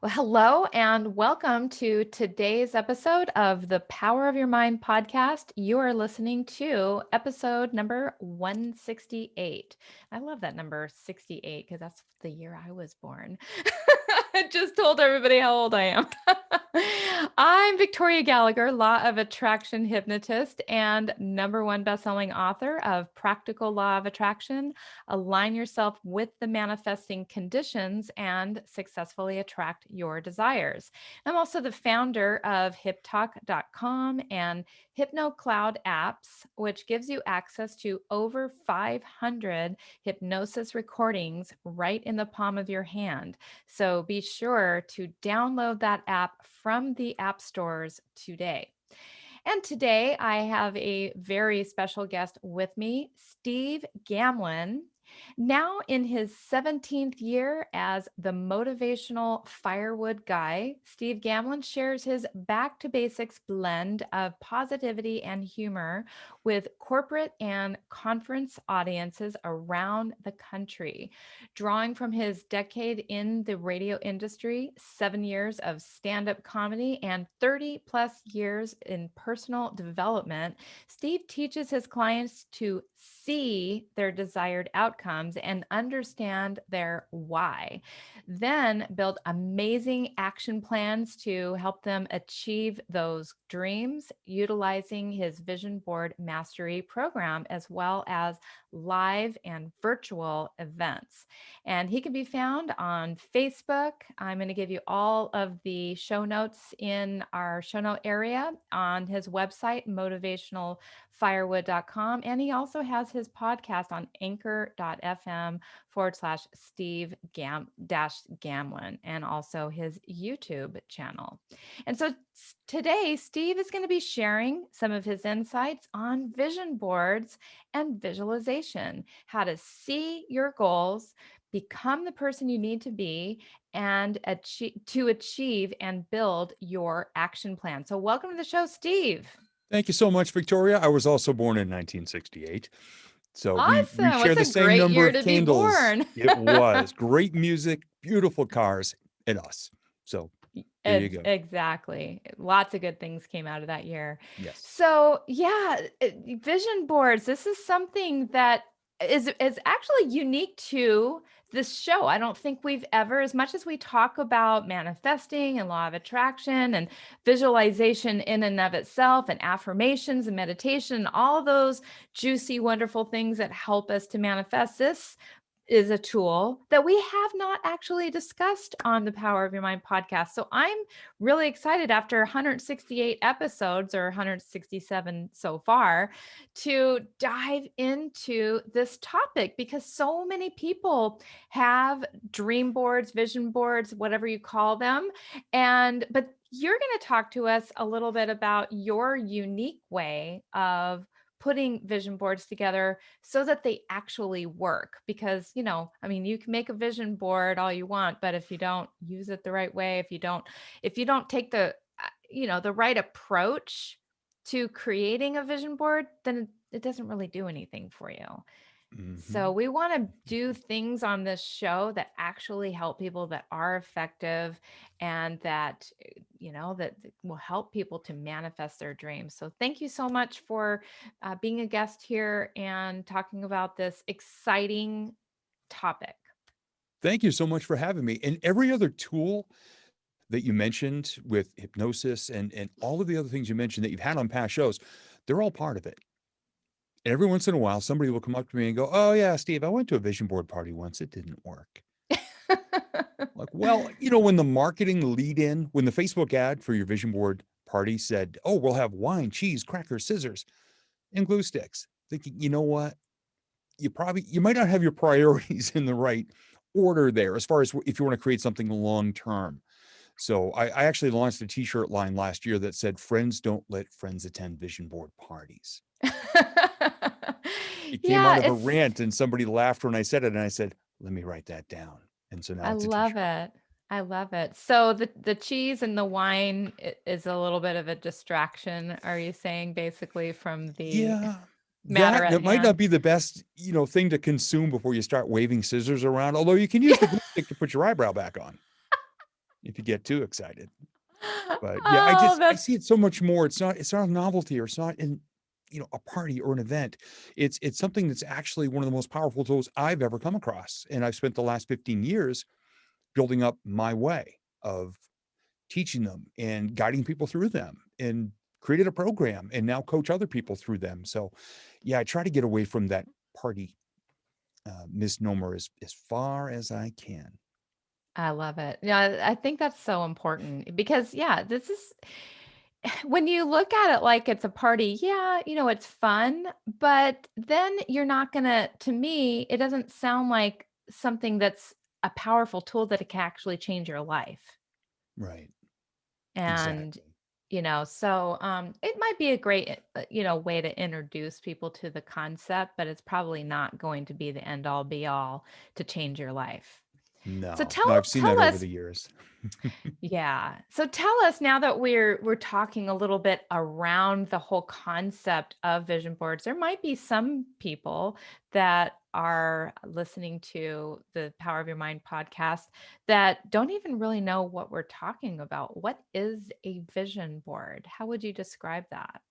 Well, hello and welcome to today's episode of the Power of Your Mind podcast. You are listening to episode number 168. I love that number 68 because that's the year I was born. I just told everybody how old I am. I'm Victoria Gallagher, Law of Attraction hypnotist and number one bestselling author of Practical Law of Attraction. Align yourself with the manifesting conditions and successfully attract your desires. I'm also the founder of hiptalk.com and HypnoCloud apps, which gives you access to over 500 hypnosis recordings right in the palm of your hand. So be sure to download that app from the app stores today. And today I have a very special guest with me, Steve Gamlin. Now in his 17th year as the Motivational Firewood Guy, Steve Gamlin shares his back to basics blend of positivity and humor with corporate and conference audiences around the country. Drawing from his decade in the radio industry, 7 years of stand-up comedy, and 30 plus years in personal development, Steve teaches his clients to see their desired outcomes and understand their why. Then build amazing action plans to help them achieve those dreams, utilizing his Vision Board Mastery program, as well as live and virtual events. And he can be found on Facebook. I'm going to give you all of the show notes in our show note area on his website, motivationalfirewood.com. And he also has his podcast on anchor.fm/Steve Gamlin, and also his YouTube channel. And so today, Steve is going to be sharing some of his insights on vision boards and visualization, how to see your goals, become the person you need to be, and achieve and build your action plan. So welcome to the show, Steve. Thank you so much, Victoria. I was also born in 1968. So we Awesome. share What's the a same great number year of to be candles. born? It was great music, beautiful cars, and us. So there you go. Exactly. Lots of good things came out of that year. Yes. So, yeah, vision boards. This is something that is actually unique to this show. I don't think we've ever, as much as we talk about manifesting and law of attraction and visualization in and of itself and affirmations and meditation, all those juicy, wonderful things that help us to manifest, this is a tool that we have not actually discussed on the Power of Your Mind podcast. So I'm really excited after 168 episodes, or 167 so far, to dive into this topic, because so many people have dream boards, vision boards, whatever you call them. But you're going to talk to us a little bit about your unique way of putting vision boards together so that they actually work. Because, I mean, you can make a vision board all you want, but if you don't use it the right way, if you don't take the right approach to creating a vision board, then it doesn't really do anything for you. So Hmm. we want to do things on this show that actually help people, that are effective, and that will help people to manifest their dreams. So thank you so much for being a guest here and talking about this exciting topic. Thank you so much for having me. And every other tool that you mentioned with hypnosis and all of the other things you mentioned that you've had on past shows, they're all part of it. And every once in a while, somebody will come up to me and go, "Oh, yeah, Steve, I went to a vision board party once. It didn't work." Like, well, when the marketing lead in, when the Facebook ad for your vision board party said, "Oh, we'll have wine, cheese, crackers, scissors, and glue sticks," thinking, you know what? You might not have your priorities in the right order there as far as if you want to create something long term. So I actually launched a t-shirt line last year that said, "Friends don't let friends attend vision board parties." It came out Yeah, of a rant and somebody laughed when I said it. And I said, "Let me write that down." And so now I it's a love t-shirt. it. I love it. So the cheese and the wine is a little bit of a distraction, are you saying, basically, from the Yeah, matter at that might not hand? be the best, thing to consume before you start waving scissors around. Although you can use the glue stick to put your eyebrow back on. if you get too excited. But yeah, Oh, I that's see it so much more. It's not a novelty, or it's not in, a party or an event. It's something that's actually one of the most powerful tools I've ever come across. And I've spent the last 15 years building up my way of teaching them and guiding people through them, and created a program and now coach other people through them. So yeah, I try to get away from that party misnomer as far as I can. I love it. Yeah, I think that's so important because yeah, this is when you look at it like it's a party, yeah, it's fun, but then you're not gonna to me, it doesn't sound like something that's a powerful tool that it can actually change your life. Right. And, Exactly. it might be a great, way to introduce people to the concept, but it's probably not going to be the end all be all to change your life. So No, tell no, I've seen tell that over us the years. yeah. So tell us now that we're talking a little bit around the whole concept of vision boards. There might be some people that are listening to the Power of Your Mind podcast that don't even really know what we're talking about. What is a vision board? How would you describe that?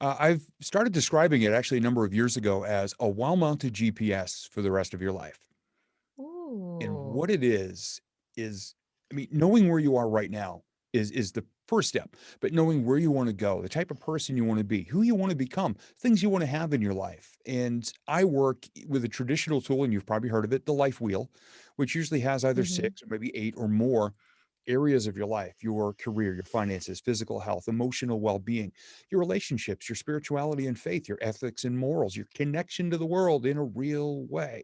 I've started describing it actually a number of years ago as a wall-mounted GPS for the rest of your life. And Ooh. what it is, I mean, knowing where you are right now is the first step, but knowing where you want to go, the type of person you want to be, who you want to become, things you want to have in your life. And I work with a traditional tool, and you've probably heard of it, the life wheel, which usually has either Mhm. 6 or maybe 8 or more areas of your life: your career, your finances, physical health, emotional well-being, your relationships, your spirituality and faith, your ethics and morals, your connection to the world in a real way.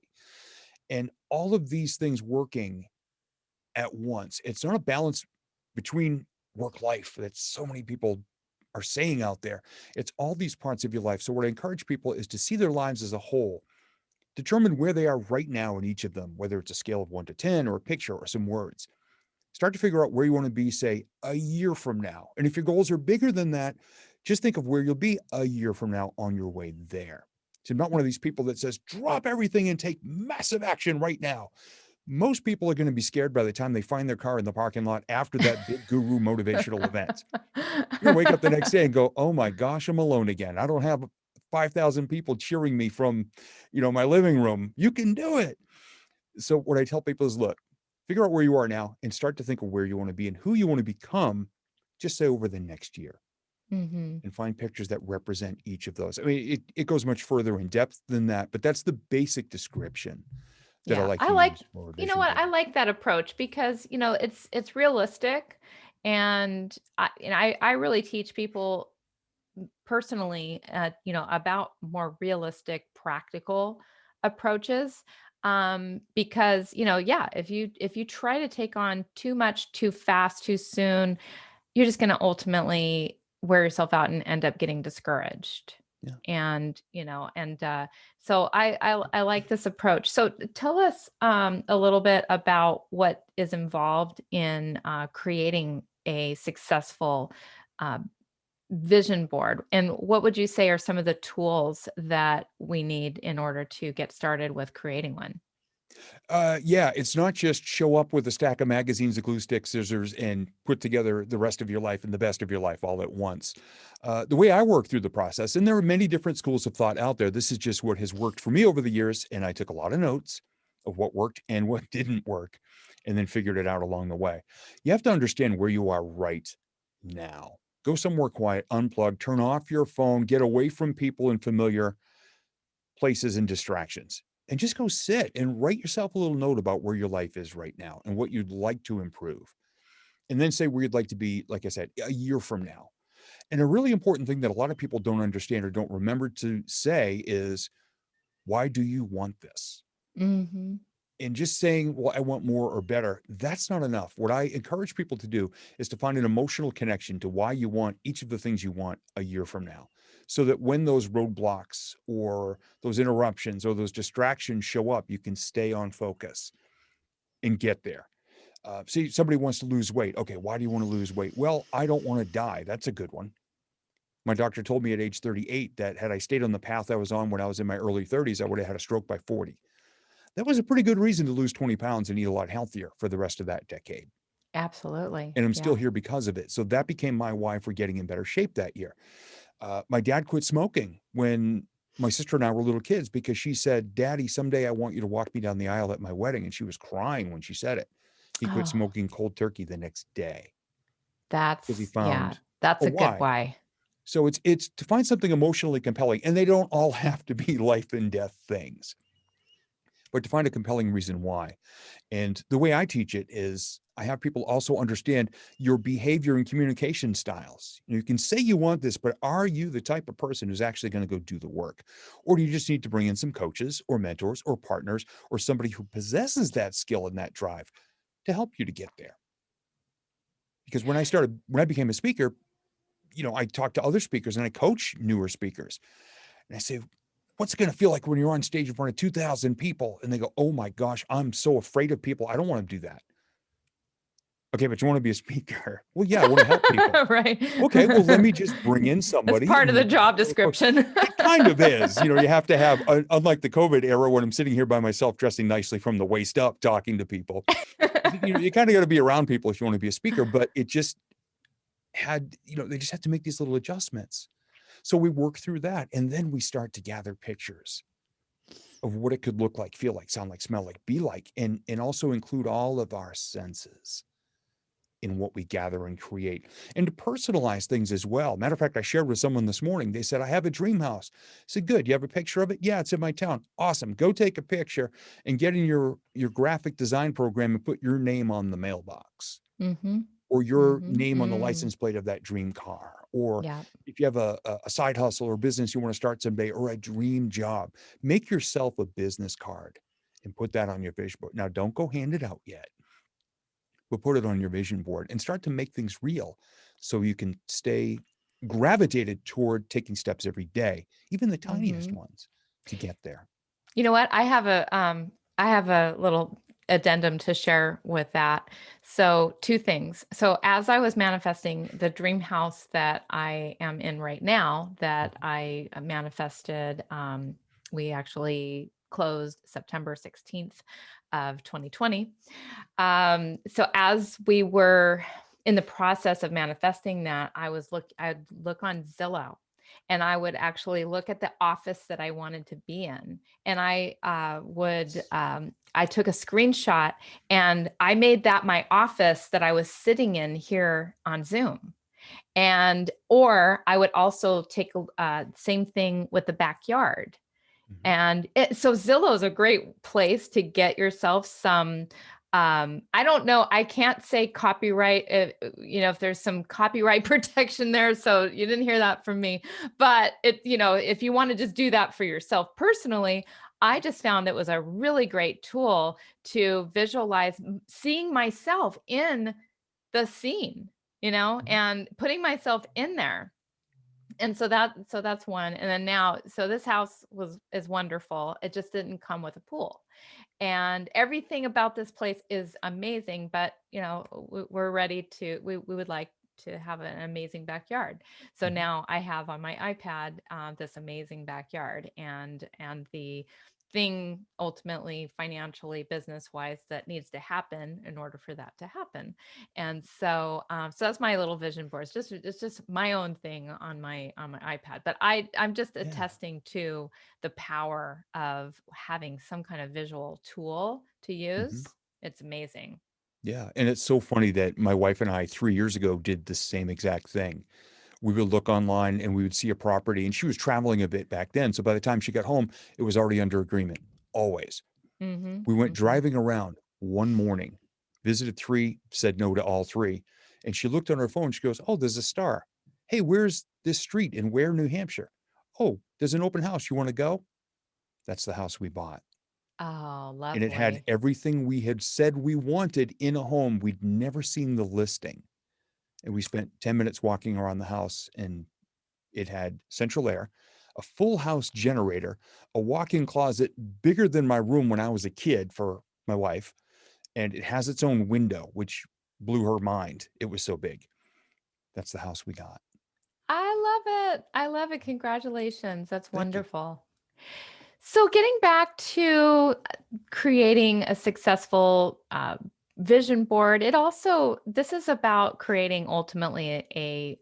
And all of these things working at once. It's not a balance between work life that so many people are saying out there. It's all these parts of your life. So what I encourage people is to see their lives as a whole, determine where they are right now in each of them, whether it's a scale of 1 to 10 or a picture or some words. Start to figure out where you want to be, say, a year from now. And if your goals are bigger than that, just think of where you'll be a year from now on your way there. So I'm not one of these people that says, drop everything and take massive action right now. Most people are going to be scared by the time they find their car in the parking lot after that big guru motivational event. You're going to wake up the next day and go, oh my gosh, I'm alone again. I don't have 5,000 people cheering me from, my living room. You can do it. So what I tell people is, look, figure out where you are now and start to think of where you want to be and who you want to become, just say over the next year, Mhm. and find pictures that represent each of those. I mean, it goes much further in depth than that, but that's the basic description that I Yeah, like I to like use for a you know vision what? I board. like that approach because, it's realistic and I really teach people personally, about more realistic, practical approaches. Because, yeah, if you try to take on too much too fast, too soon, you're just gonna ultimately wear yourself out and end up getting discouraged. Yeah. So I like this approach. So tell us a little bit about what is involved in creating a successful uh, vision board, and what would you say are some of the tools that we need in order to get started with creating one? Yeah, it's not just show up with a stack of magazines, a glue stick, scissors, and put together the rest of your life and the best of your life all at once. The way I work through the process, and there are many different schools of thought out there, this is just what has worked for me over the years. And I took a lot of notes of what worked and what didn't work, and then figured it out along the way. You have to understand where you are right now. Go somewhere quiet, unplug, turn off your phone, get away from people and familiar places and distractions, and just go sit and write yourself a little note about where your life is right now and what you'd like to improve. And then say where you'd like to be, like I said, a year from now. And a really important thing that a lot of people don't understand or don't remember to say is, why do you want this? Mhm. And just saying, well, I want more or better, that's not enough. What I encourage people to do is to find an emotional connection to why you want each of the things you want a year from now. So that when those roadblocks or those interruptions or those distractions show up, you can stay on focus and get there. See, somebody wants to lose weight. Okay, why do you want to lose weight? Well, I don't want to die. That's a good one. My doctor told me at age 38 that had I stayed on the path I was on when I was in my early 30s, I would have had a stroke by 40. That was a pretty good reason to lose 20 pounds and eat a lot healthier for the rest of that decade. Absolutely. And I'm still Yeah. here because of it. So that became my why for getting in better shape that year. My dad quit smoking when my sister and I were little kids because she said, Daddy, someday I want you to walk me down the aisle at my wedding. And she was crying when she said it. He quit Oh, smoking cold turkey the next day because he yeah, found a that's a good why. why. So it's to find something emotionally compelling, and they don't all have to be life and death things, but to find a compelling reason why. And the way I teach it is I have people also understand your behavior and communication styles. You can say you want this, but are you the type of person who's actually going to go do the work? Or do you just need to bring in some coaches or mentors or partners or somebody who possesses that skill and that drive to help you to get there? Because when I became a speaker, I talk to other speakers and I coach newer speakers. And I say, what's it going to feel like when you're on stage in front of 2,000 people? And they go, oh my gosh, I'm so afraid of people. I don't want to do that. Okay, but you want to be a speaker. Well, yeah, I want to help people. Right. Okay, well, let me just bring in It's somebody part of the and job tell the coach. description. It kind of is. You have to have, unlike the COVID era when I'm sitting here by myself, dressing nicely from the waist up, talking to people. You kind of got to be around people if you want to be a speaker, but it just they just had to make these little adjustments. So we work through that. And then we start to gather pictures of what it could look like, feel like, sound like, smell like, be like, and also include all of our senses in what we gather and create, and to personalize things as well. Matter of fact, I shared with someone this morning. They said, I have a dream house. I said, good. You have a picture of it? Yeah, it's in my town. Awesome. Go take a picture and get in your graphic design program and put your name on the mailbox Mm-hmm. or your Mm-hmm. name on the Mm. license plate of that dream car. Or Yeah. if you have a side hustle or business you want to start someday or a dream job, make yourself a business card and put that on your vision board. Now, don't go hand it out yet, but put it on your vision board and start to make things real so you can stay gravitated toward taking steps every day, even the tiniest Mm-hmm. ones, to get there. You know what? I have a little addendum to share with that. So, two things. So, as I was manifesting the dream house that I am in right now, that I manifested, we actually closed September 16th of 2020. So as we were in the process of manifesting that, I'd look on Zillow, and I would actually look at the office that I wanted to be in. And I took a screenshot and I made that my office that I was sitting in here on Zoom. Or I would also take same thing with the backyard. Mhm. So Zillow is a great place to get yourself some. I don't know. I can't say copyright, if there's some copyright protection there. So you didn't hear that from me. But if you want to just do that for yourself personally, I just found it was a really great tool to visualize seeing myself in the scene, Mhm. and putting myself in there. And so that's one. And then now, so this house is wonderful. It just didn't come with a pool. And everything about this place is amazing, but we're ready to we would like to have an amazing backyard. So Mhm. now I have on my iPad this amazing backyard, and the thing ultimately financially, business wise, that needs to happen in order for that to happen. And so that's my little vision board. It's just my own thing on my iPad. But I'm just Yeah. attesting to the power of having some kind of visual tool to Mhm. use. It's amazing. Yeah. And it's so funny that my wife and I 3 years ago did the same exact thing. We would look online and we would see a property, and she was traveling a bit back then. So by the time she got home, it was already under agreement, always. Mm-hmm. We went Mm-hmm. driving around one morning, visited three, said no to all three. And she looked on her phone. She goes, oh, there's a star. Hey, where's this street in Ware, New Hampshire? Oh, there's an open house. You want to go? That's the house we bought. Oh, And it had lovely. everything we had said we wanted in a home. We'd never seen the listing. And we spent 10 minutes walking around the house, and it had central air, a full house generator, a walk-in closet bigger than my room when I was a kid for my wife, and it has its own window, which blew her mind. It was so big. That's the house we got. I love it. I love it. Congratulations. That's Thank you. wonderful. So, getting back to creating a successful vision board. It also, this is about creating ultimately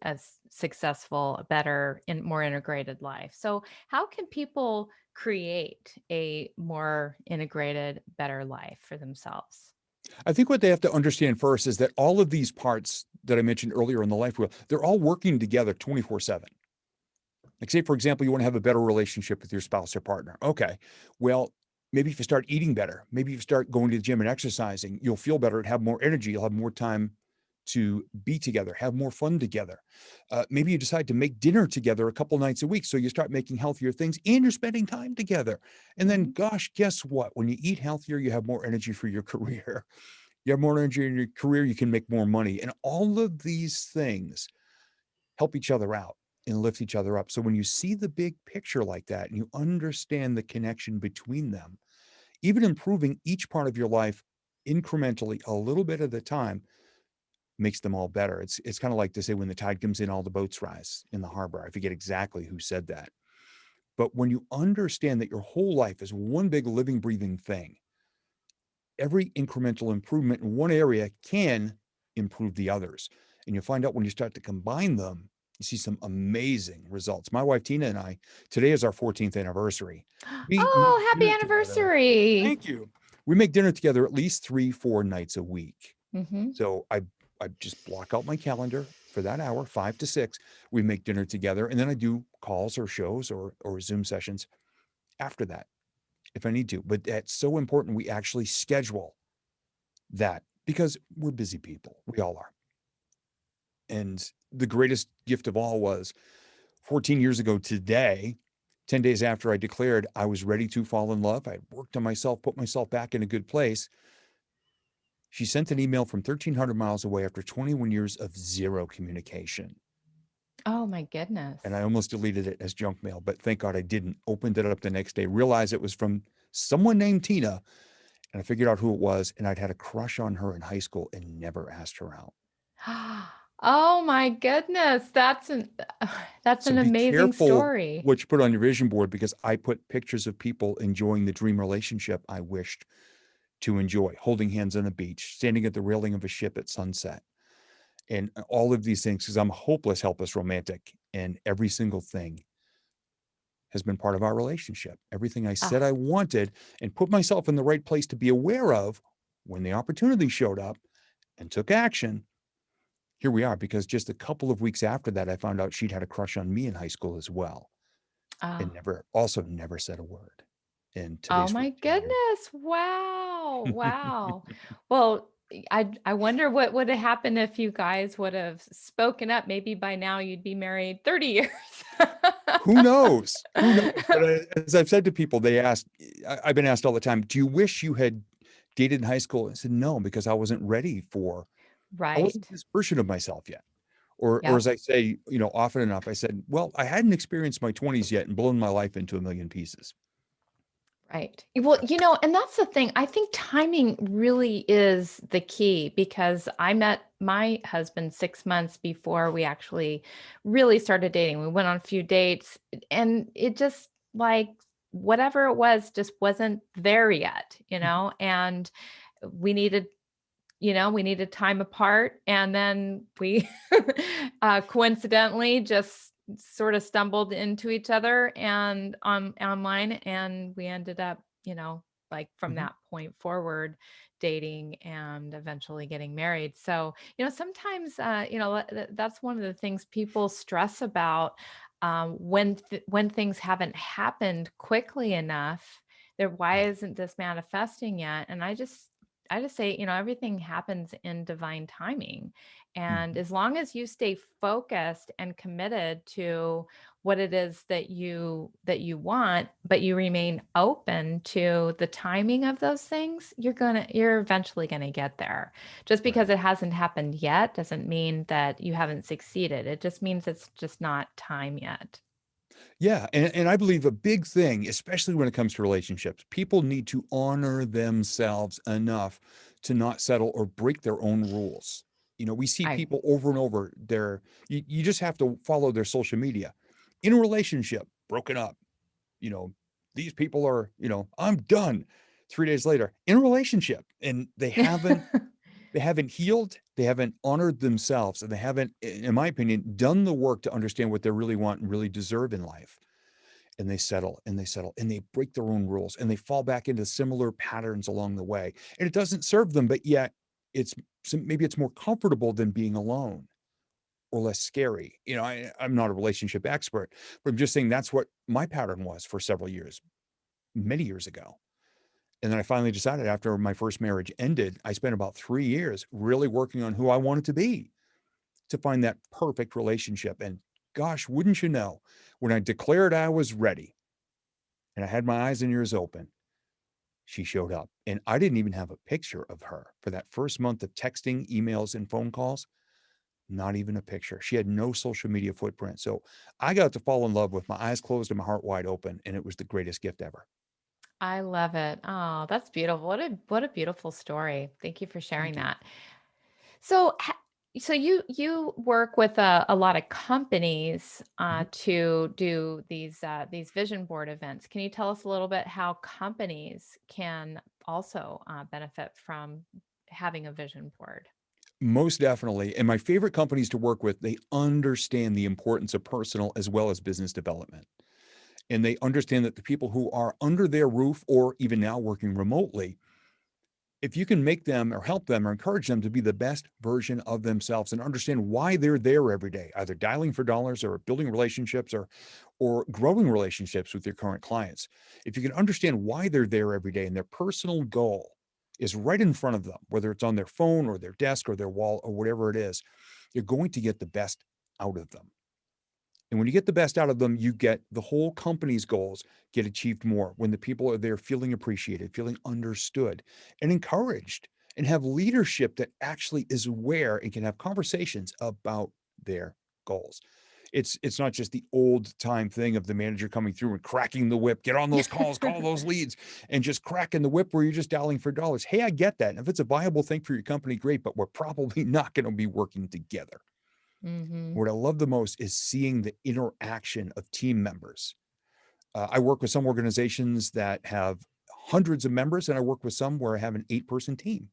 successful, a better and more integrated life. So how can people create a more integrated, better life for themselves? I think what they have to understand first is that all of these parts that I mentioned earlier in the life wheel, they're all working together 24/7. Like, say, for example, you want to have a better relationship with your spouse or partner. Okay. Well, maybe if you start eating better, maybe if you start going to the gym and exercising, you'll feel better and have more energy. You'll have more time to be together, have more fun together. Maybe you decide to make dinner together a couple nights a week. So you start making healthier things and you're spending time together. And then, Mhm. gosh, guess what? When you eat healthier, you have more energy for your career. You have more energy in your career, you can make more money. And all of these things help each other out and lift each other up. So when you see the big picture like that and you understand the connection between them, even improving each part of your life incrementally a little bit at a time makes them all better. It's kind of like to say when the tide comes in, all the boats rise in the harbor. I forget exactly who said that. But when you understand that your whole life is one big living, breathing thing, every incremental improvement in one area can improve the others. And you'll find out when you start to combine them, you see some amazing results. My wife, Tina, and I, today is our 14th anniversary. We make Oh, happy dinner together. anniversary. Thank you. We make dinner together at least 3, 4 nights a week. Mhm. So I just block out my calendar for that hour, 5 to 6. We make dinner together. And then I do calls or shows or Zoom sessions after that if I need to. But that's so important. We actually schedule that because we're busy people. We all are. And the greatest gift of all was 14 years ago today, 10 days after I declared I was ready to fall in love. I worked on myself, put myself back in a good place. She sent an email from 1,300 miles away after 21 years of zero communication. Oh my goodness. And I almost deleted it as junk mail, but thank God I didn't. Opened it up the next day, realized it was from someone named Tina, and I figured out who it was. And I'd had a crush on her in high school and never asked her out. Oh my goodness. That's So an be amazing careful story. what you put on your vision board because I put pictures of people enjoying the dream relationship I wished to enjoy, holding hands on a beach, standing at the railing of a ship at sunset, and all of these things because I'm a hopeless, helpless romantic. And every single thing has been part of our relationship. Everything I said Ah, I wanted and put myself in the right place to be aware of when the opportunity showed up and took action. Here we are, because just a couple of weeks after that, I found out she'd had a crush on me in high school as well. And oh. never said a word. And Oh today's my 14 years. goodness. Wow. Wow. Well, I wonder what would have happened if you guys would have spoken up. Maybe by now you'd be married 30 years. Who knows? Who knows? But as I've said to people, I've been asked all the time, do you wish you had dated in high school? I said, no, because I wasn't ready I wasn't Right. this version of myself yet. Or as Yep. I say, often enough, I said, well, I hadn't experienced my 20s yet and blown my life into a million pieces. Right. Well, and that's the thing. I think timing really is the key because I met my husband 6 months before we actually really started dating. We went on a few dates and it just like whatever it was just wasn't there yet, and we needed we needed time apart and then we coincidentally just sort of stumbled into each other and online and we ended up like from Mhm. that point forward dating and eventually getting married. So sometimes that's one of the things people stress about, when things haven't happened quickly enough. They're, why Right. isn't this manifesting yet? And I just say, everything happens in divine timing. And Mhm. as long as you stay focused and committed to what it is that you want, but you remain open to the timing of those things, you're eventually going to get there. Just because Right. it hasn't happened yet doesn't mean that you haven't succeeded. It just means it's just not time yet. Yeah, and I believe a big thing, especially when it comes to relationships, people need to honor themselves enough to not settle or break their own rules. We see I people over and over. You just have to follow their social media. In a relationship, broken up, you know, these people are, I'm done. 3 days later, in a relationship, and they haven't They haven't healed, they haven't honored themselves, and they haven't, in my opinion, done the work to understand what they really want and really deserve in life. And they settle and they settle and they break their own rules and they fall back into similar patterns along the way. And it doesn't serve them, but yet it's maybe it's more comfortable than being alone or less scary. I'm not a relationship expert, but I'm just saying that's what my pattern was for several years, many years ago. And then I finally decided after my first marriage ended, I spent about 3 years really working on who I wanted to be to find that perfect relationship. And gosh, wouldn't you know, when I declared I was ready and I had my eyes and ears open, she showed up. And I didn't even have a picture of her for that first month of texting, emails, and phone calls. Not even a picture. She had no social media footprint. So I got to fall in love with my eyes closed and my heart wide open. And it was the greatest gift ever. I love it. Oh, that's beautiful. What a beautiful story. Thank you for sharing Thank you. that. So, so you work with a lot of companies Mhm. to do these vision board events. Can you tell us a little bit how companies can also benefit from having a vision board? Most definitely. And my favorite companies to work with, they understand the importance of personal as well as business development. And they understand that the people who are under their roof or even now working remotely, if you can make them or help them or encourage them to be the best version of themselves and understand why they're there every day, either dialing for dollars or building relationships or growing relationships with your current clients. If you can understand why they're there every day and their personal goal is right in front of them, whether it's on their phone or their desk or their wall or whatever it is, you're going to get the best out of them. And when you get the best out of them, you get the whole company's goals get achieved more when the people are there feeling appreciated, feeling understood and encouraged, and have leadership that actually is aware and can have conversations about their goals. It's not just the old time thing of the manager coming through and cracking the whip, get on those calls, call those leads, and just cracking the whip where you're just dialing for dollars. Hey, I get that. And if it's a viable thing for your company, great, but we're probably not going to be working together. Hmm. What I love the most is seeing the interaction of team members. I work with some organizations that have hundreds of members, and I work with some where I have an 8-person team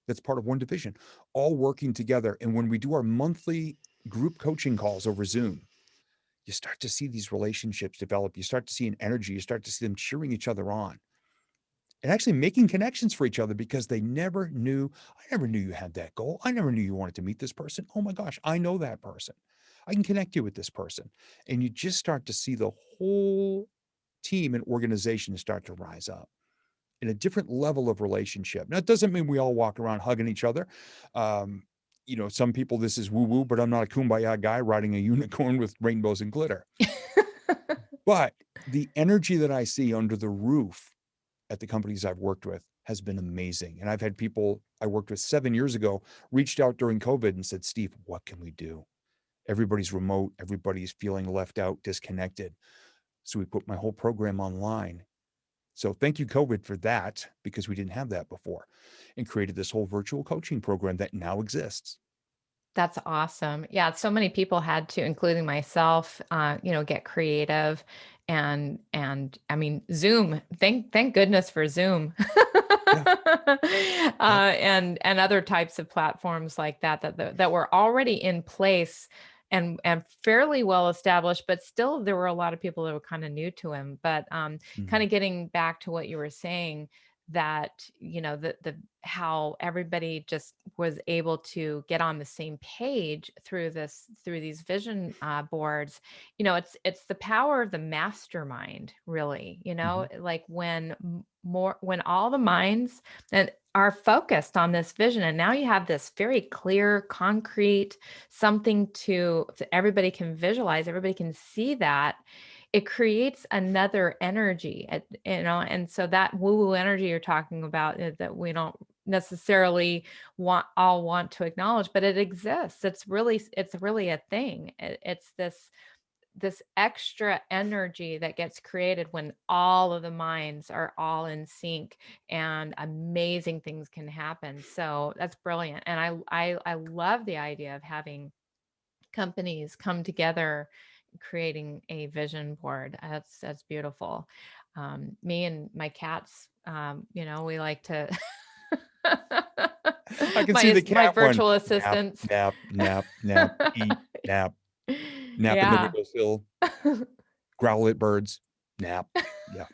that's part of one division, all working together. And when we do our monthly group coaching calls over Zoom, you start to see these relationships develop. You start to see an energy. You start to see them cheering each other on and actually making connections for each other because they never knew. I never knew you had that goal. I never knew you wanted to meet this person. Oh my gosh, I know that person. I can connect you with this person. And you just start to see the whole team and organization start to rise up in a different level of relationship. Now, it doesn't mean we all walk around hugging each other. Um, some people, this is woo woo, but I'm not a kumbaya guy riding a unicorn with rainbows and glitter. But the energy that I see under the roof at the companies I've worked with has been amazing. And I've had people I worked with 7 years ago reached out during COVID and said, Steve, what can we do? Everybody's remote, everybody's feeling left out, disconnected. So we put my whole program online. So thank you, COVID, for that, because we didn't have that before, and created this whole virtual coaching program that now exists. That's awesome. Yeah, so many people had to, including myself, get creative, and I mean, Zoom. Thank goodness for Zoom, Yeah. Yeah. and other types of platforms like that were already in place and fairly well established, but still there were a lot of people that were kind of new to him. But kind Mhm. of getting back to what you were saying, that the how everybody just was able to get on the same page through these vision boards. It's the power of the mastermind, really. Mhm. Like when all the minds that are focused on this vision, and now you have this very clear, concrete something to everybody can visualize, everybody can see that. It creates another energy, and so that woo-woo energy you're talking about, that we don't necessarily want to acknowledge, but it exists. It's really a thing. It's this extra energy that gets created when all of the minds are all in sync, and amazing things can happen. So that's brilliant. And I love the idea of having companies come together, creating a vision board. That's beautiful. Me and my cats, we like to I can see My the my cat one. virtual Nap, assistants. nap, nap, nap, eat, nap, nap in the Yeah. windowsill, growl at birds, nap. Yeah.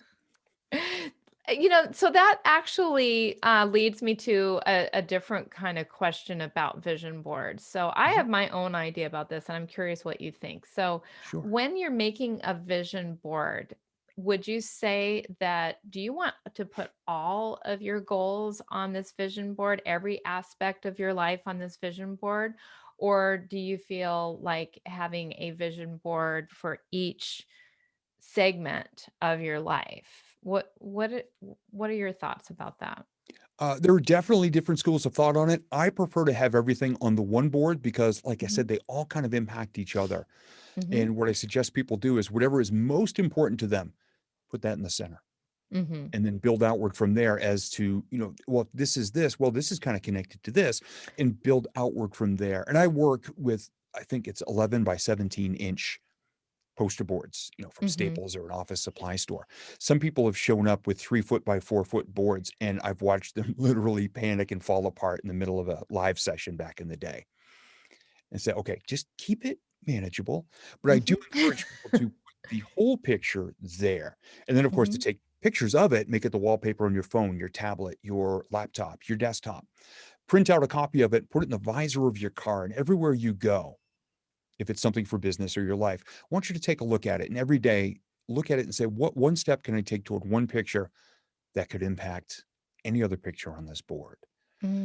So that actually leads me to a different kind of question about vision boards. So I Mhm. have my own idea about this, and I'm curious what you think. So Sure. when you're making a vision board, would you say that do you want to put all of your goals on this vision board, every aspect of your life on this vision board? Or do you feel like having a vision board for each segment of your life? What are your thoughts about that? There are definitely different schools of thought on it. I prefer to have everything on the one board because, like I Mhm, said, they all kind of impact each other. mhm, And what I suggest people do is whatever is most important to them, put that in the center mhm, and then build outward from there as to, well, this is this. Well, this is kind of connected to this and build outward from there. And I work with, I think it's 11 by 17-inch poster boards, from mhm. Staples or an office supply store. Some people have shown up with 3 foot by 4 foot boards, and I've watched them literally panic and fall apart in the middle of a live session back in the day and say, okay, just keep it manageable. But I do Mhm. encourage people to put the whole picture there. And then, of course, to Mhm. take pictures of it, make it the wallpaper on your phone, your tablet, your laptop, your desktop. Print out a copy of it, put it in the visor of your car, and everywhere you go, if it's something for business or your life, I want you to take a look at it. And every day, look at it and say, what one step can I take toward one picture that could impact any other picture on this board?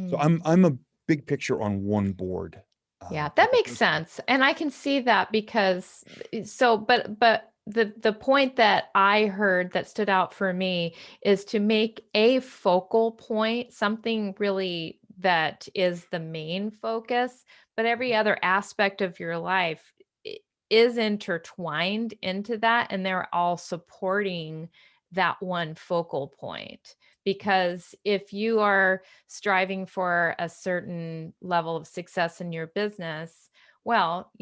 So I'm Mm. I'm a big picture on one board. Yeah, As that makes opposed to sense, and I can see that because but the point that I heard that stood out for me is to make a focal point, something really that is the main focus, but every other aspect of your life I is intertwined into that, and they're all supporting that one focal point. Because if you are striving for a certain level of success in your business, well,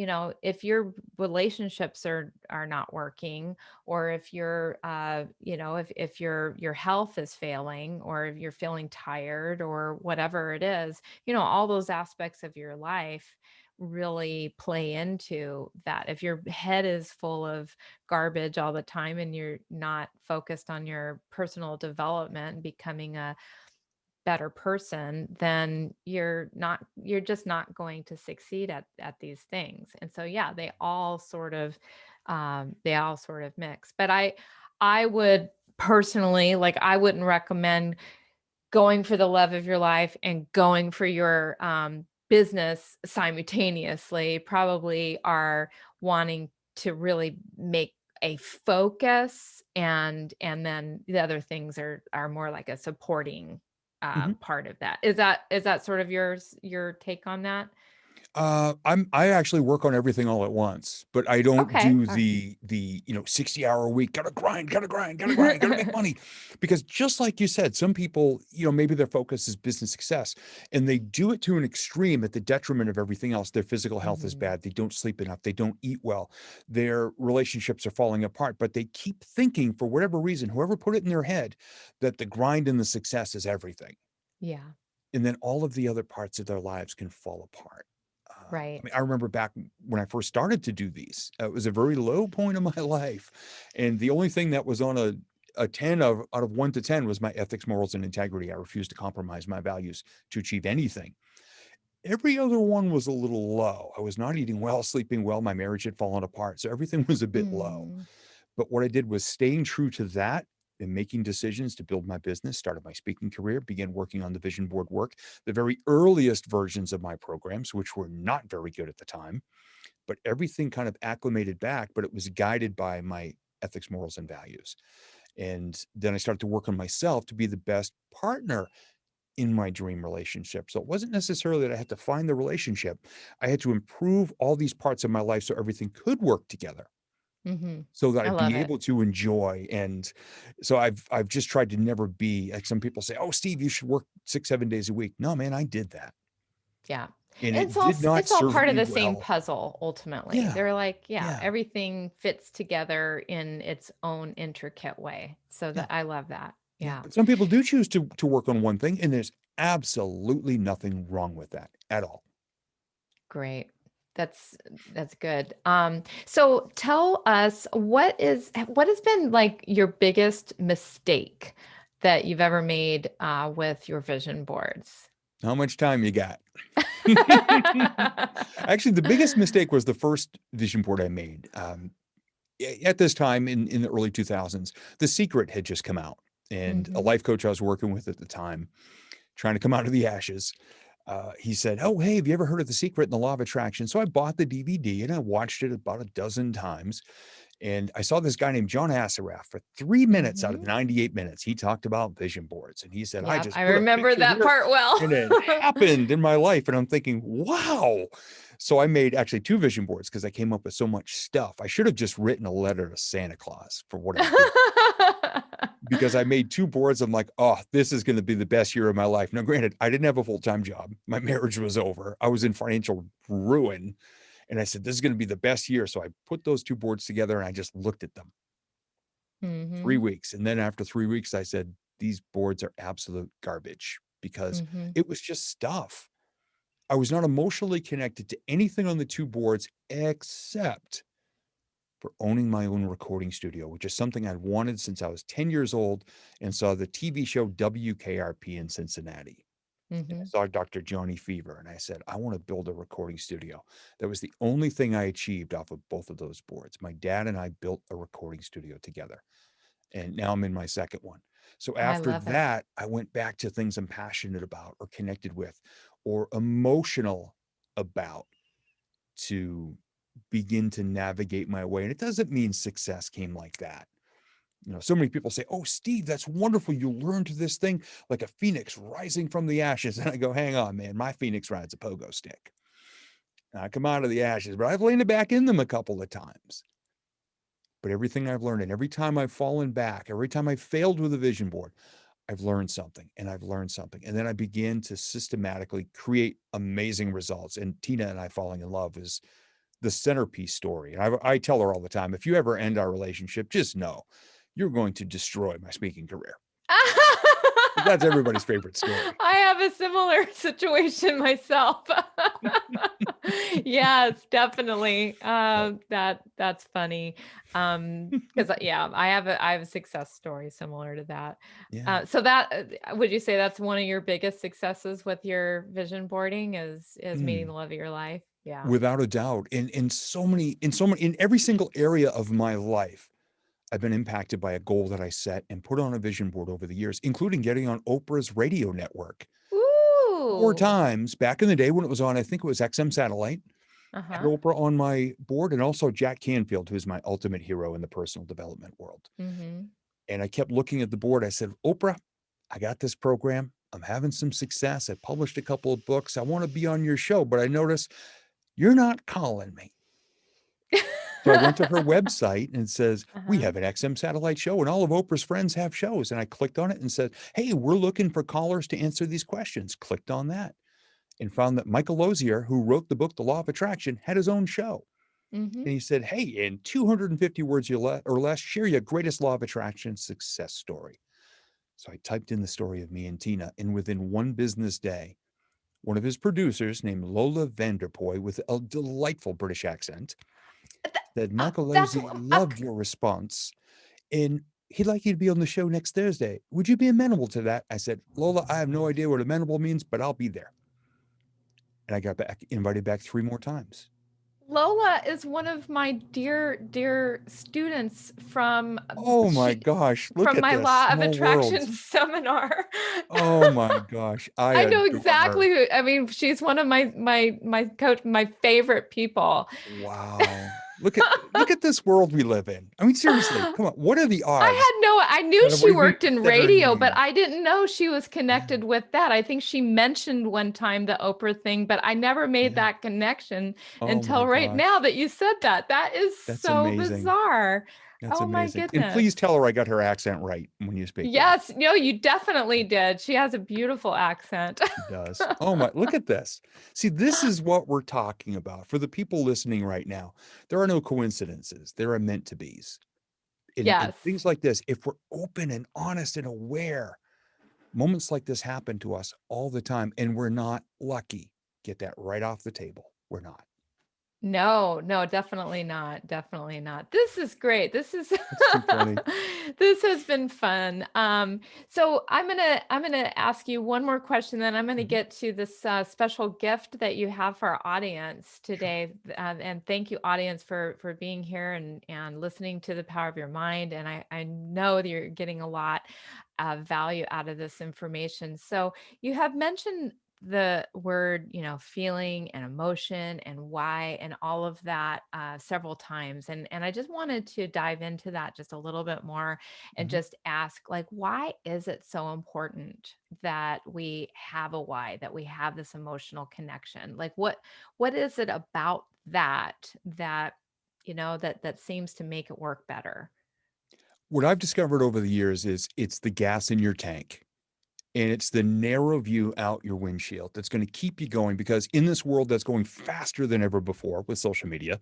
if your relationships are not working, or if if your health is failing, or if you're feeling tired, or whatever it is, all those aspects of your life really play into that. If your head is full of garbage all the time and you're not focused on your personal development and becoming a better person, then you're just not going to succeed at these things. And so yeah, they all sort of mix. But I would personally, like, I wouldn't recommend going for the love of your life and going for your business simultaneously. Probably are wanting to really make a focus, and then the other things are more like a supporting Mhm. part of that. Is that sort of your take on that? I actually work on everything all at once, but I don't Okay. do All right. the 60-hour a week, gotta grind, gotta grind, gotta grind, gotta make money. Because just like you said, some people, maybe their focus is business success and they do it to an extreme at the detriment of everything else. Their physical health is Mhm. bad. They don't sleep enough. They don't eat well. Their relationships are falling apart, but they keep thinking for whatever reason, whoever put it in their head, that the grind and the success is everything. Yeah. And then all of the other parts of their lives can fall apart. I Right. mean, I remember back when I first started to do these, it was a very low point in my life. And the only thing that was on a 10 out of 1 to 10 was my ethics, morals, and integrity. I refused to compromise my values to achieve anything. Every other one was a little low. I was not eating well, sleeping well. My marriage had fallen apart. So everything was a bit low. Mm. But what I did was staying true to that and making decisions to build my business, started my speaking career, began working on the vision board work, the very earliest versions of my programs, which were not very good at the time, but everything kind of acclimated back, but it was guided by my ethics, morals, and values. And then I started to work on myself to be the best partner in my dream relationship. So it wasn't necessarily that I had to find the relationship. I had to improve all these parts of my life so everything could work together Mhm. so that I I'd love be it. able to enjoy. And so I've just tried to never be like some people say, "Oh, Steve, you should work 6, 7 days a week." No, man, I did that. Yeah. And It's it all did s not it's all serve part of me the same well. puzzle ultimately. Yeah. They're like, yeah, Yeah. everything fits together in its own intricate way. So Yeah. that I love that. Yeah. Yeah. But some people do choose to work on one thing, and there's absolutely nothing wrong with that at all. Great. That's that's good. So tell us what has been like your biggest mistake that you've ever made with your vision boards? How much time you got? Actually, the biggest mistake was the first vision board I made. At this time in the early 2000s, The Secret had just come out, and a Hmm. life coach I was working with at the time, trying to come out of the ashes, he said, "Oh, hey, have you ever heard of The Secret and the Law of Attraction?" So I bought the DVD and I watched it about a dozen times. And I saw this guy named John Assaraf for 3 minutes out of Hmm. 98 minutes. He talked about vision boards and he said, "I Yep, just I put a remember picture that here part well. and it happened in my life." And I'm thinking, wow. So I made actually two vision boards because I came up with so much stuff. I should have just written a letter to Santa Claus for what I did, because I made two boards. I'm like, oh, this is going to be the best year of my life. Now, granted, I didn't have a full-time job. My marriage was over. I was in financial ruin. And I said, this is going to be the best year. So I put those two boards together and I just looked at them Hmm. 3 weeks. And then after 3 weeks, I said, these boards are absolute garbage, because Hmm. it was just stuff. I was not emotionally connected to anything on the two boards except for owning my own recording studio, which is something I'd wanted since I was 10 years old and saw the TV show WKRP in Cincinnati. And I Hmm. saw Dr. Johnny Fever and I said, I want to build a recording studio. That was the only thing I achieved off of both of those boards. My dad and I built a recording studio together. And now I'm in my second one. So I after love it. that, I went back to things I'm passionate about or connected with or emotional about, to begin to navigate my way. And it doesn't mean success came like that. So many people say, "Oh, Steve, that's wonderful. You learned this thing like a phoenix rising from the ashes." And I go, "Hang on, man. My phoenix rides a pogo stick. I come out of the ashes, but I've landed back in them a couple of times. But everything I've learned, and every time I've fallen back, every time I failed with a vision board, I've learned something and I've learned something. And then I began to systematically create amazing results. And Tina and I falling in love is the centerpiece story. And I tell her all the time, if you ever end our relationship, just know you're going to destroy my speaking career. That's everybody's favorite story. I have a similar situation myself. Yes, definitely. Yep. That's funny. Because yeah, I have a success story similar to that. Yeah. So that would you say that's one of your biggest successes with your vision boarding is meeting the Mm. love of your life? Yeah. Without a doubt. In every single area of my life, I've been impacted by a goal that I set and put on a vision board over the years, including getting on Oprah's radio network four Ooh. times back in the day when it was on, I think it was XM satellite. Had Uh-huh. Oprah on my board, and also Jack Canfield, who's my ultimate hero in the personal development world. Mm-hmm. And I kept looking at the board. I said, Oprah, I got this program. I'm having some success. I published a couple of books. I want to be on your show, but I notice you're not calling me. So I went to her website and it says, we Uh-huh. have an XM satellite show and all of Oprah's friends have shows. And I clicked on it and said, hey, we're looking for callers to answer these questions. Clicked on that and found that Michael Lozier, who wrote the book, The Law of Attraction, had his own show. Mm-hmm. And he said, hey, in 250 words or less, share your greatest law of attraction success story. So I typed in the story of me and Tina, and within one business day, one of his producers named Lola Vanderpoy with a delightful British accent said, Michael That's Losey loved your response and he'd like you to be on the show next Thursday. Would you be amenable to that? I said, Lola, I have no idea what amenable means, but I'll be there. And I got invited back 3 more times. Lola is one of my dear students from Oh my gosh, look at my this law of small attraction world. seminar. Oh my gosh, I I know adore her. exactly who, I mean, she's one of my coach, my favorite people. Wow. Look at this world we live in. I mean, seriously, come on. What are the odds I knew that a she way we worked in said her radio, but name? I didn't know she was Yeah, connected with that. I think she mentioned one time the Oprah thing, but I never made yeah. that connection Oh my until right now gosh. that you said that. That is That's so amazing. bizarre. That's Oh my amazing. And goodness. please tell her I got her accent right when you speak with her. Yes, no, you definitely did. She has a beautiful accent. She does. Oh my, look at this. See, this is what we're talking about. For the people listening right now, there are no coincidences. There are meant to be's. In Yes. things like this, if we're open and honest and aware, Moments like this happen to us all the time, and we're not lucky. Get that right off the table. We're not. No, no, definitely not. Definitely not. This is great. This is It's too funny. this has been fun. So I'm gonna ask you one more question, then I'm gonna Mhm. get to this special gift that you have for our audience Sure. today. And thank you, audience, for being here and listening to the power of your mind. And I know that you're getting a lot of value out of this information. So you have mentioned the word, feeling and emotion and why and all of that several times. And I just wanted to dive into that just a little bit more and Mhm. just ask, like, why is it so important that we have a why, that we have this emotional connection? Like, what is it about that seems to make it work better? What I've discovered over the years is it's the gas in your tank. And it's the narrow view out your windshield that's going to keep you going, because in this world that's going faster than ever before with social media,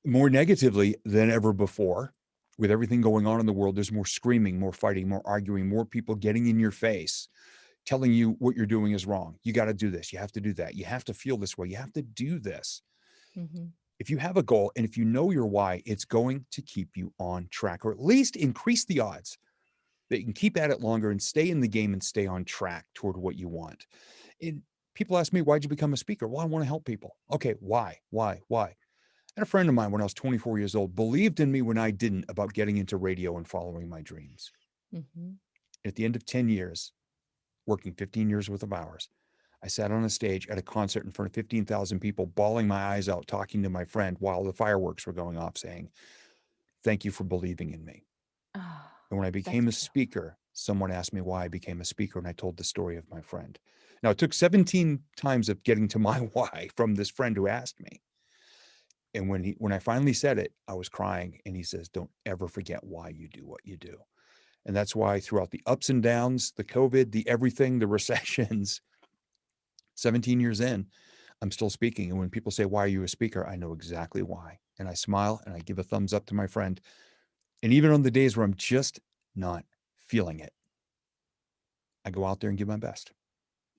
more negatively than ever before, with everything going on in the world, there's more screaming, more fighting, more arguing, more people getting in your face, telling you what you're doing is wrong. You got to do this. You have to do that. You have to feel this way. You have to do this. Hmm. If you have a goal and if you know your why, it's going to keep you on track, or at least increase the odds that you can keep at it longer and stay in the game and stay on track toward what you want. And people ask me, why'd you become a speaker? Well, I want to help people. Okay, why? Why? And a friend of mine, when I was 24 years old, believed in me when I didn't, about getting into radio and following my dreams. Hmm. At the end of 10 years, working 15 years worth of hours, I sat on a stage at a concert in front of 15,000 people, bawling my eyes out, talking to my friend while the fireworks were going off, saying, thank you for believing in me. Oh, And when I that's became a beautiful. speaker, someone asked me why I became a speaker, and I told the story of my friend. Now, it took 17 times of getting to my why from this friend who asked me. And when I finally said it, I was crying. And he says, don't ever forget why you do what you do. And that's why throughout the ups and downs, the COVID, the everything, the recessions, 17 years in, I'm still speaking. And when people say, why are you a speaker? I know exactly why. And I smile and I give a thumbs up to my friend. And even on the days where I'm just not feeling it, I go out there and give my best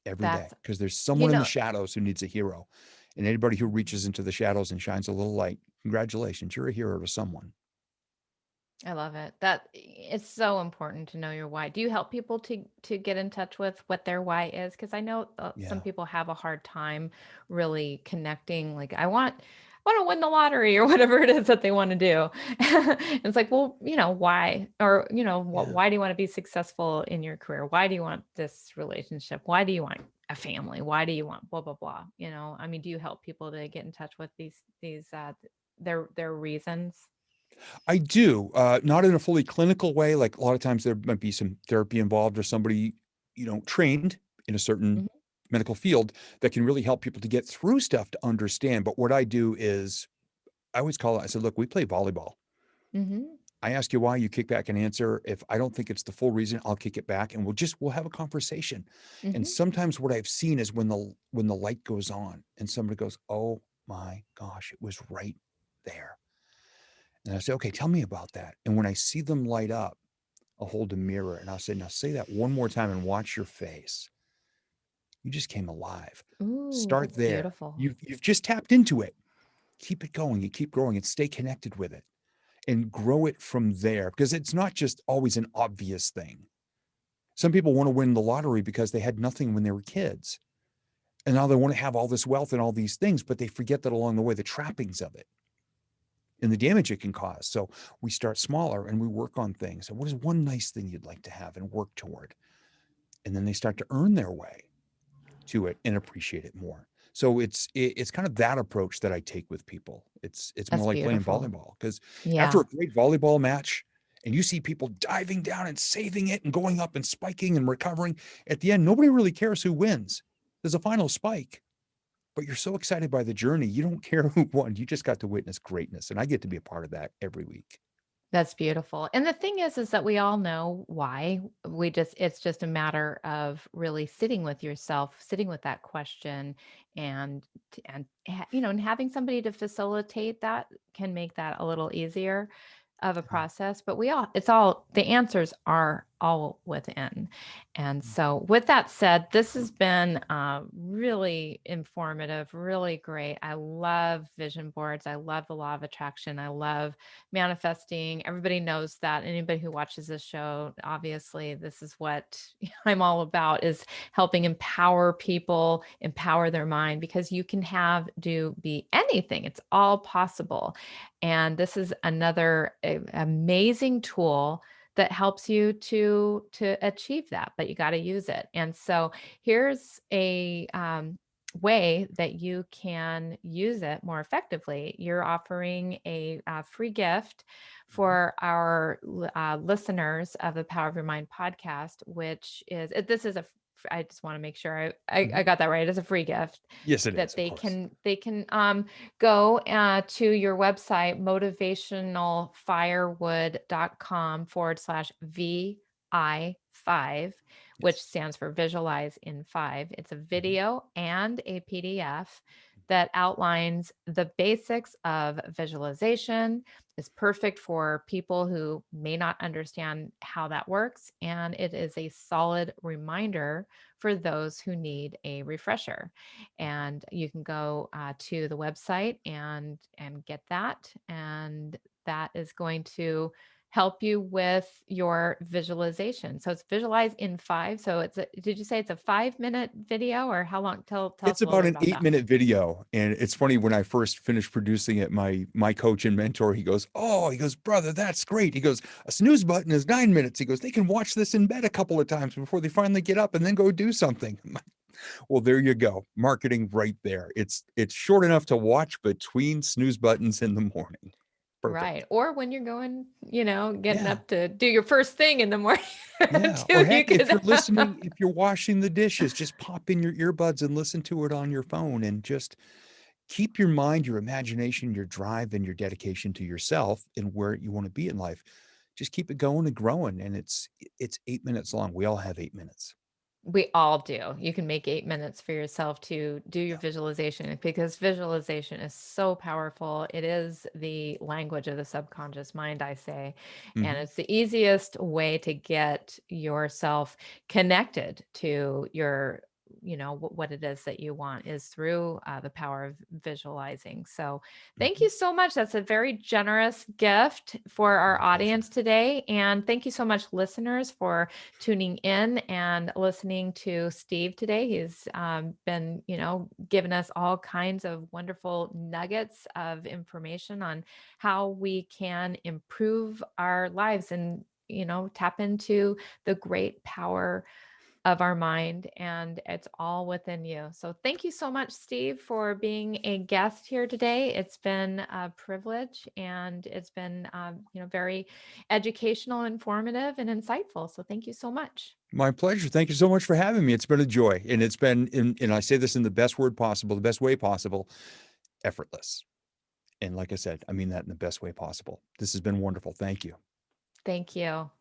every day, That's, because there's you someone in the know, shadows who needs a hero. And anybody who reaches Mhm. into the shadows and shines a little light, congratulations, you're a hero to someone. I love it. That it's so important to know your why. Do you help people to get in touch with what their why is? Because I know some Yeah. people have a hard time really connecting. Like, I want to win the lottery or whatever it is that they want to do. It's like, well, why? Or Yeah. why do you want to be successful in your career? Why do you want this relationship? Why do you want a family? Why do you want blah blah blah? I mean, do you help people to get in touch with these their reasons? I do, not in a fully clinical way. Like a lot of times there might be some therapy involved, or somebody, trained in a certain Hmm. medical field that can really help people to get through stuff to understand. But what I do is I always call it, I said, look, we play volleyball. Hmm. I ask you why, you kick back an answer. If I don't think it's the full reason, I'll kick it back and we'll have a conversation. And Hmm. sometimes what I've seen is when the light goes on and somebody goes, "Oh my gosh, it was right there." And I say, "Okay, tell me about that." And when I see them light up, I'll hold a mirror and I'll say, "Now say that one more time and watch your face. You just came alive. Ooh, Start that's there. beautiful. You've just tapped into it. Keep it going. You keep growing and stay connected with it and grow it from there, because it's not just always an obvious thing. Some people want to win the lottery because they had nothing when they were kids. And now they want to have all this wealth and all these things, but they forget that along the way, the trappings of it and the damage it can cause. So we start smaller and we work on things. And what is one nice thing you'd like to have and work toward? And then they start to earn their way to it and appreciate it more. So it's kind of that approach that I take with people. It's more That's like playing beautiful. volleyball, because after Yeah. a great volleyball match and you see people diving down and saving it and going up and spiking and recovering, at the end nobody really cares who wins. There's a final spike, but you're so excited by the journey, you don't care who won. You just got to witness greatness, and I get to be a part of that every week. That's beautiful. And the thing is that we all know why. It's just a matter of really sitting with yourself, sitting with that question and and having somebody to facilitate that can make that a little easier of a Yeah. process. But the answers are all within. And so, with that said, this has been really informative, really great. I love vision boards. I love the law of attraction. I love manifesting. Everybody knows that. Anybody who watches this show, obviously, this is what I'm all about, is helping empower people, empower their mind, because you can have, do, be anything. It's all possible. And this is another amazing tool that helps you to achieve that, but you got to use it. And so here's a way that you can use it more effectively. You're offering a free gift Mhm. for our listeners of the Power of Your Mind podcast, which is this is a I just want to make sure I Mhm. got that right. It's a free gift Yes, it that is, of course. they can go to your website, motivationalfirewood.com/VI5, which Yes. stands for visualize in five. It's a Mhm. video and a PDF that outlines the basics of visualization. Is perfect for people who may not understand how that works. And it is a solid reminder for those who need a refresher. And you can go to the website and get that, and that is going to help you with your visualization. So it's visualize in five. So did you say it's a 5-minute video, or how long? Tell It's us a little about bit an about that. 8-minute video, and it's funny, when I first finished producing it, my coach and mentor, he goes, "Oh," he goes, "brother, that's great." He goes, "A snooze button is 9 minutes." He goes, "They can watch this in bed a couple of times before they finally get up and then go do something." I'm like, well, there you go. Marketing right there. It's short enough to watch between snooze buttons in the morning. Right. Perfect. Or when you're going, getting Yeah. up to do your first thing in the morning Yeah. Or too, you heck, could. if you're washing the dishes, just pop in your earbuds and listen to it on your phone, and just keep your mind, your imagination, your drive, and your dedication to yourself and where you want to be in life. Just keep it going and growing. And it's 8 minutes long. We all have 8 minutes. We all do. You can make 8 minutes for yourself to do your Yeah. visualization, because visualization is so powerful. It is the language of the subconscious mind, I say. And Hmm. it's the easiest way to get yourself connected to your, what it is that you want, is through the power of visualizing. So thank Hmm. you so much. That's a very generous gift for our My audience pleasure. today. And thank you so much, listeners, for tuning in and listening to Steve today. He's been, giving us all kinds of wonderful nuggets of information on how we can improve our lives and, tap into the great power of our mind, and it's all within you. So thank you so much, Steve, for being a guest here today. It's been a privilege, and it's been very educational, informative, and insightful. So thank you so much. My pleasure. Thank you so much for having me. It's been a joy. And it's been, and I say this in the best word possible, the best way possible, effortless. And like I said, I mean that in the best way possible. This has been wonderful. Thank you. Thank you.